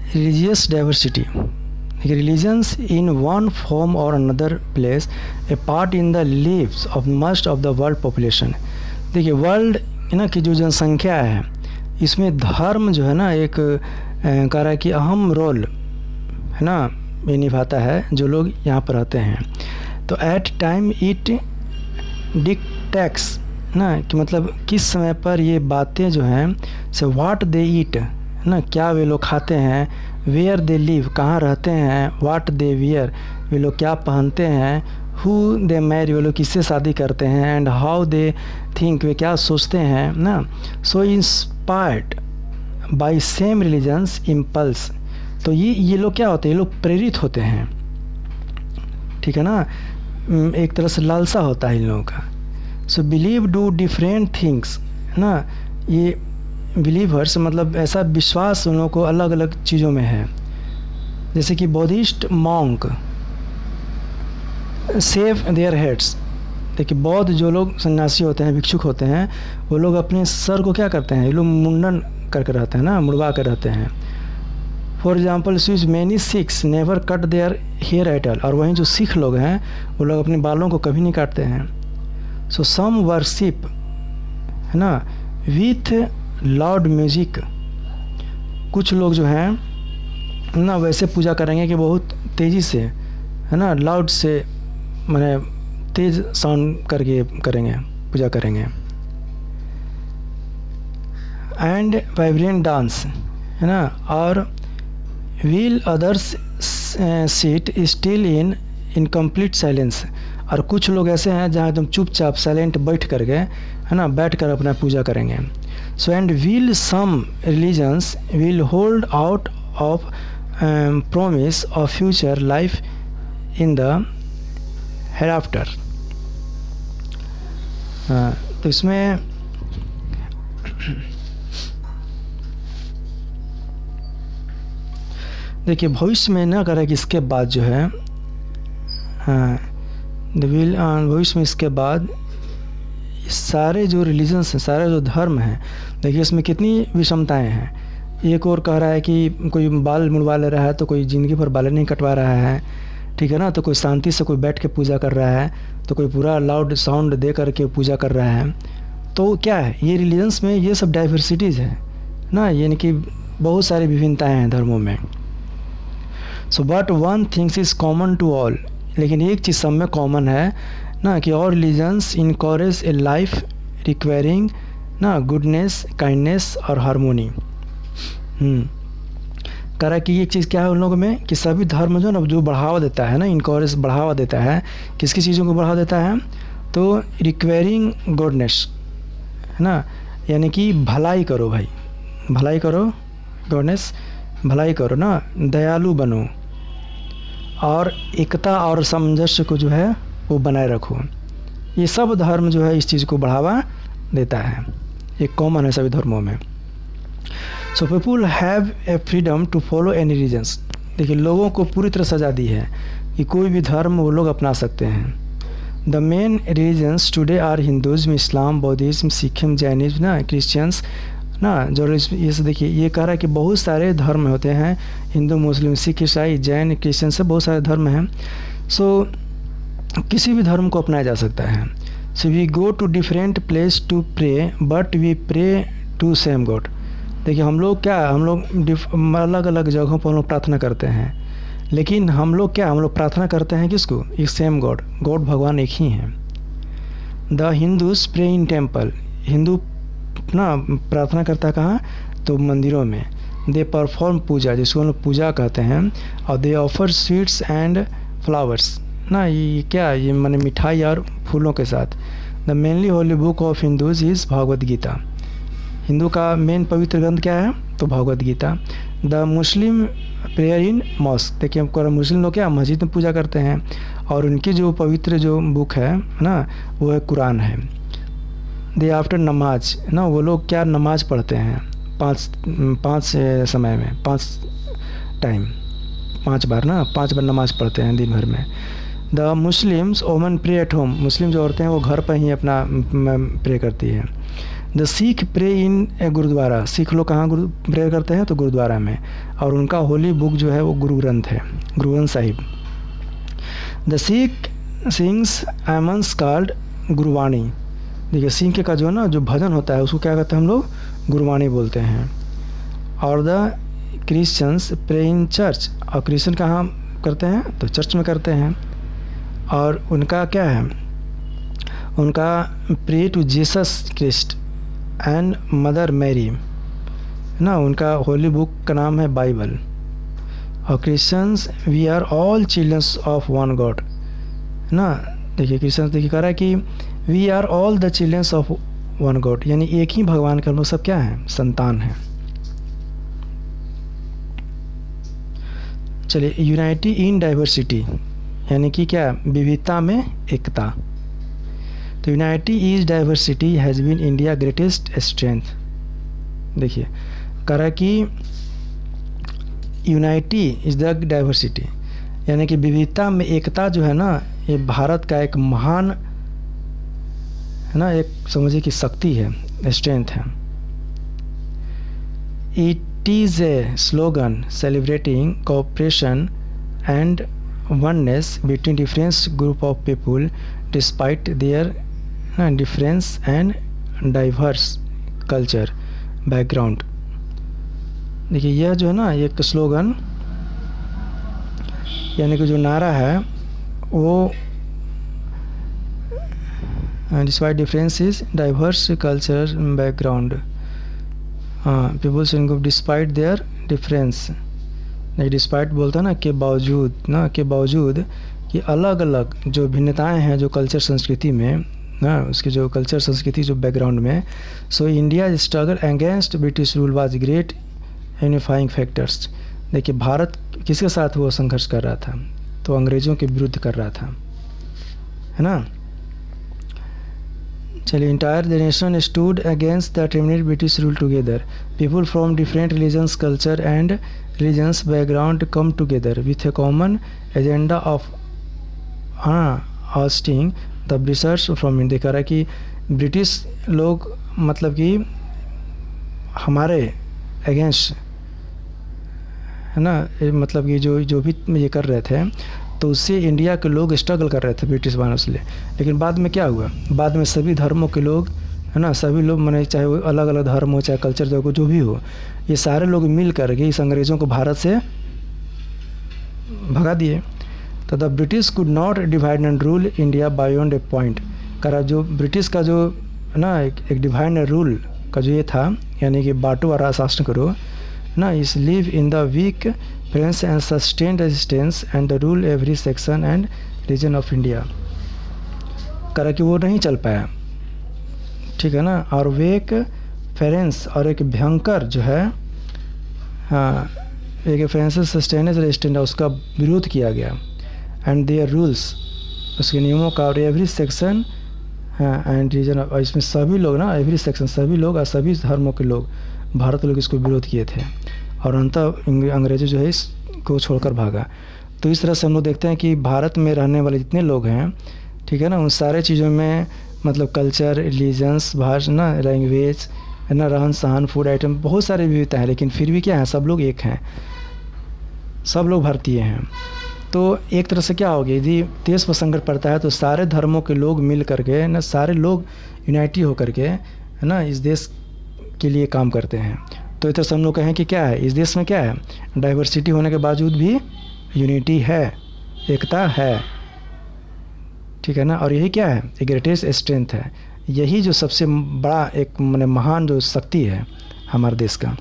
Religious diversity, religions in one form or another place a part in the lives of most of the world population. देखिए world ना की जो जनसंख्या है इसमें धर्म जो है ना एक कह रहा है कि अहम रोल है ना ये निभाता है जो लोग यहाँ पर रहते हैं। तो एट टाइम इट डिक्टेक्स ना कि मतलब किस समय पर ये बातें जो हैं से व्हाट दे ईट ना क्या वे लोग खाते हैं, वेयर दे लिव कहाँ रहते हैं, व्हाट दे वियर वे लोग क्या पहनते हैं, हु दे मैरी वे लोग किससे शादी करते हैं, एंड हाउ दे थिंक वे क्या सोचते हैं ना। So inspired by same religions impulse, तो ये लोग क्या होते हैं, ये लोग प्रेरित होते हैं, ठीक है ना, एक तरह से लालसा होता है इन लोगों का। So believe do different things ना, ये बिलीवर्स मतलब ऐसा विश्वास उन लोगों को अलग अलग चीज़ों में है। जैसे कि Buddhist monk save their heads, देखिए बौद्ध जो लोग सन्यासी होते हैं भिक्षुक होते हैं वो लोग अपने सर को क्या करते हैं, ये लोग मुंडन करके रहते हैं ना, मुड़वा कर रहते हैं। For example switch many Sikhs never cut their hair at all, और वहीं जो सिख लोग हैं वो लोग अपने बालों को कभी नहीं काटते हैं। सो सम वर्शिप है ना विथ लाउड म्यूजिक, कुछ लोग जो हैं ना वैसे पूजा करेंगे कि बहुत तेज़ी से है ना लाउड से माने तेज़ साउंड करके करेंगे पूजा करेंगे। एंड वाइब्रेंट डांस है ना, और wheel others seat still in incomplete silence, और कुछ लोग ऐसे हैं जहाँ एकदम चुपचाप साइलेंट बैठ कर गए है ना, बैठ कर अपना पूजा करेंगे। So and while some religions will hold out of promise of future life in the hereafter. तो इसमें देखिए भविष्य में ना करें कि इसके बाद जो है भविष्य में इसके बाद सारे जो रिलीजन्स हैं सारे जो धर्म हैं, देखिए इसमें कितनी विषमताएं हैं। एक और कह रहा है कि कोई बाल मुड़वा ले रहा है तो कोई ज़िंदगी भर बाल नहीं कटवा रहा है, ठीक है ना, तो कोई शांति से कोई बैठ के पूजा कर रहा है, तो कोई पूरा लाउड साउंड दे करके पूजा कर रहा है। तो क्या है ये रिलीजन्स में ये सब डाइवर्सिटीज़ है ना, यानी कि बहुत सारी विभिन्नताएँ हैं धर्मों में। So but one things is common to all, लेकिन एक चीज़ सब में कॉमन है ना कि all religions encourage a life requiring ना गुडनेस काइंडनेस और हारमोनी। कह रहा है कि ये चीज़ क्या है उन लोगों में कि सभी धर्म जो ना जो बढ़ावा देता है ना, इनकरेज बढ़ावा देता है, किसकी चीज़ों को बढ़ावा देता है, तो रिक्वायरिंग गुडनेस है ना, यानी कि भलाई करो भाई, भलाई करो, गुडनेस भलाई करो ना, दयालु बनो, और एकता और सामंजस्य को जो है वो बनाए रखो। ये सब धर्म जो है इस चीज़ को बढ़ावा देता है, ये कॉमन है सभी धर्मों में। So people have a freedom to follow any religions, देखिए लोगों को पूरी तरह सजा दी है कि कोई भी धर्म वो लोग अपना सकते हैं। The main religions today are Hinduism, Islam, Buddhism, Sikhism, Jainism ना, क्रिश्चियंस ना, जो ये से देखिए ये कह रहा है कि बहुत सारे धर्म होते हैं, हिंदू, मुस्लिम, सिख, ईसाई, जैन, क्रिश्चियन से बहुत सारे धर्म हैं। सो किसी भी धर्म को अपनाया जा सकता है। So we go to different place to pray but we pray to same God, देखिए हम लोग क्या हम लोग अलग अलग जगहों पर हम लोग प्रार्थना करते हैं, लेकिन हम लोग क्या हम लोग प्रार्थना करते हैं किसको, एक सेम गॉड, गॉड भगवान एक ही हैं। The Hindus pray in temple, Hindu ना प्रार्थना करता कहाँ, तो मंदिरों में। दे परफॉर्म पूजा, जिसको हम लोग पूजा कहते हैं, और दे ऑफर स्वीट्स एंड फ्लावर्स ना, ये क्या ये माने मिठाई और फूलों के साथ। The mainly holy book of Hindus is Bhagavad Gita, Hindu का मेन पवित्र ग्रंथ क्या है, तो Bhagavad Gita. The Muslim prayer in mosque, देखिए हमको मुस्लिम लोग क्या मस्जिद में पूजा करते हैं, और उनकी जो पवित्र जो बुक है ना वो है कुरान है। दे आफ्टर नमाज ना, वो लोग क्या नमाज पढ़ते हैं पाँच समय में, 5 टाइम, 5 बार ना, 5 बार नमाज पढ़ते हैं दिन भर में। The Muslims women pray at home, Muslim जो औरतें हैं वो घर पर ही अपना प्रे करती है। द सिख प्रे इन ए गुरुद्वारा, सिख लोग कहाँ प्रेयर करते हैं? तो गुरुद्वारा में। और उनका होली बुक जो है वो गुरु ग्रंथ है, Guru Granth Sahib. The Sikh sings hymns called Gurbani. देखिए सिंह का जो है ना जो भजन होता है उसको क्या कहते हैं हम लोग? गुरुवाणी बोलते हैं। और the Christians pray in church, और क्रिश्चियन कहाँ करते हैं? तो चर्च में करते हैं। और उनका क्या है? उनका pray to Jesus Christ and Mother Mary ना, उनका होली बुक का नाम है बाइबल। और Christians we are all childrens of one God ना। देखिए क्रिश्चियंस देखिए कह रहा है कि we are all the childrens of one God, यानी एक ही भगवान के हम लोग सब क्या हैं? संतान हैं। चलिए यूनाइटी इन डाइवर्सिटी, यानी कि क्या? विविधता में एकता। तो unity is diversity has been India greatest strength. देखिए कह रहा है कि यूनाइटी इज द डाइवर्सिटी, यानी कि विविधता में एकता जो है ना, ये भारत का एक महान है ना, एक समझिए कि शक्ति है, स्ट्रेंथ है। It is a slogan celebrating cooperation and oneness between different group of people despite their difference and diverse culture background। देखिए यह जो है ना एक स्लोगन यानी कि जो नारा है वो despite differences diverse culture background, हाँ peoples in group despite their difference, नहीं डिस्पाइट बोलता है ना के बावजूद, ना के बावजूद कि अलग अलग जो भिन्नताएं हैं जो कल्चर संस्कृति में ना, उसकी जो कल्चर संस्कृति जो बैकग्राउंड में। So India struggle against British rule was great unifying factors. देखिए भारत किसके साथ वो संघर्ष कर रहा था? तो अंग्रेज़ों के विरुद्ध कर रहा था, है ना। चलिए entire the nation stood against the terminate British rule together, people from different religions culture and religions background come together with a common agenda of ousting the Britishers from India. कह रहा है कि ब्रिटिश लोग मतलब कि हमारे against है ना, मतलब कि जो भी ये कर रहे थे तो उससे इंडिया के लोग स्ट्रगल कर रहे थे ब्रिटिश वालों से। लेकिन बाद में क्या हुआ? बाद में सभी धर्मों के लोग है ना, सभी लोग माने चाहे वो अलग अलग धर्म हो चाहे कल्चर जो भी हो, ये सारे लोग मिल कर के इस अंग्रेज़ों को भारत से भगा दिए। तो the British could not divide and rule India beyond a point. करा जो ब्रिटिश का जो है ना एक डिवाइड एंड रूल का जो ये था, यानी कि बांटो और शासन करो ना, इस live in the weak friends and sustain resistance and the rule every section and region of India. करा कि वो नहीं चल पाया, ठीक है ना। और वे एक फ्रेंस और एक भयंकर जो है हाँ एक फ्रेंस सस्टेनेंस रेजिस्टेंट उसका विरोध किया गया एंड देयर रूल्स, उसके नियमों का, और every section and region of, इसमें सभी लोग ना एवरी सेक्शन सभी लोग और सभी धर्मों के लोग भारत के लोग इसको विरोध किए थे और अंततः अंग्रेज़ों जो है इसको छोड़कर भागा। तो इस तरह से हम लोग देखते हैं कि भारत में रहने वाले जितने लोग हैं, ठीक है ना, उन सारे चीज़ों में मतलब कल्चर, रिलीजन्स, भाषा ना, लैंग्वेज है ना, रहन सहन, फूड आइटम, बहुत सारी विविधता है, लेकिन फिर भी क्या है, सब लोग एक हैं, सब लोग भारतीय हैं। तो एक तरह से क्या हो गया, यदि देश पर संकट पड़ता है तो सारे धर्मों के लोग मिल करके ना, सारे लोग यूनाइटी होकर के है ना इस देश के लिए काम करते हैं। तो इस तरह से हम लोग कहें कि क्या है, इस देश में क्या है, डाइवर्सिटी होने के बावजूद भी यूनिटी है, एकता है, ठीक है ना। और यही क्या है, एक ग्रेटेस्ट स्ट्रेंथ है, यही जो सबसे बड़ा एक महान जो शक्ति है हमारे देश का।